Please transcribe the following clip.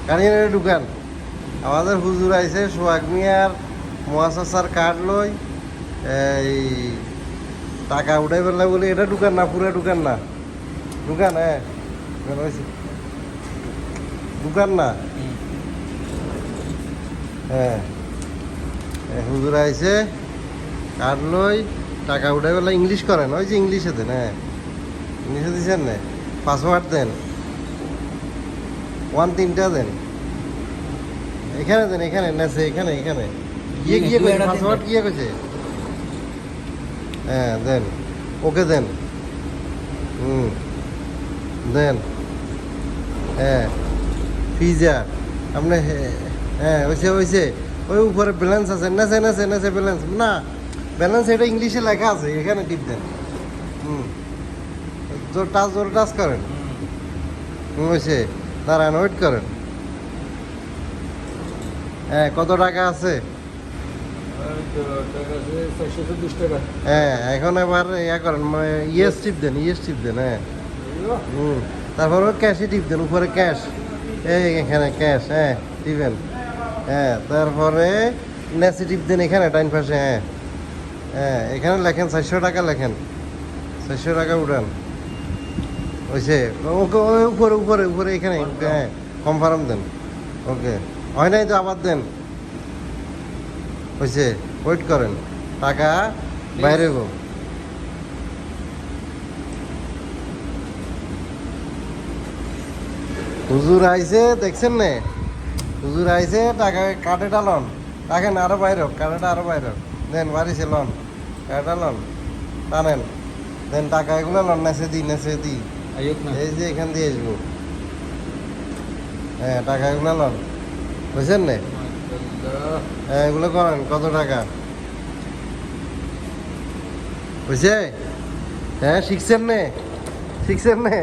কানিয়ারে ঢুকান। আমাদের হুজুর আইছে সোহাগ মিয়ার মুয়াসাসার কার্ড লই এই টাকা উঠাই ফেললে বলে এটা ঢুকান না, পুরো ঢুকান না, ঢুকান। হ্যাঁ ঢুকান না। হ্যাঁ হুজুর আইছে কার্ড লই টাকা উঠাই ফেললে ইংলিশ করেন, ওই যে ইংলিশে দেন। হ্যাঁ ইংলিশে দিচ্ছেন না, পাসওয়ার্ড দেন, 1-3টা দেন, এখানে দেন, এখানে নেছে, এখানে এখানে গিয়ে গিয়ে কইছে পাসওয়ার্ড গিয়ে কইছে। হ্যাঁ দেন, ওকে দেন, দেন। হ্যাঁ পিজা আপনি, হ্যাঁ হয়েছে হয়েছে, ওই উপরে ব্যালেন্স আছে, নেছে নেছে নেছে ব্যালেন্স না, ব্যালেন্স এটা ইংলিশে লেখা আছে, এখানে টিপ দেন। জোর টাচ করেন। হয়েছে, দাঁড়ান, ওয়েট করেন। হ্যাঁ কত টাকা আছে? হ্যাঁ এখন এবার ইয়া করেন, ইয়েস টিপ দেন, ইয়েস টিপ দেন। হ্যাঁ তারপর ক্যাশে টিপ দেন, উপরে ক্যাশ, এই এখানে ক্যাশ। হ্যাঁ টিপেন। হ্যাঁ তারপরে নেসি টিপ দেন এখানে ডাইন পাশে। হ্যাঁ হ্যাঁ এখানে লেখেন 400 টাকা, লেখেন 400 টাকা উঠান। হয়েছে, ওকে উপরে উপরে উপরে এখানে। হ্যাঁ কনফার্ম দেন। ওকে হয় নাই তো আবার দেন। হয়েছে, ওয়েট করেন, টাকা বাইরে গো। হুজুর আইছে দেখছেন নে, হুজুর আইছে টাকা কাটে ডালন, রাখেন আরো বাইরে হোক, কাটাটা আরো বাইরে হোক। দেন বাড়িছে লন, কাটা লন, টানেন, দেন টাকা এগুলো লন, নেছে দি, নেছে দি, এই যে এখান দিয়ে আসবো। হ্যাঁ টাকা এগুলো লন, বুঝছেন নে? হ্যাঁ এগুলো করেন, কত টাকা বুঝছে? হ্যাঁ শিখছেন নে, শিখছেন নে।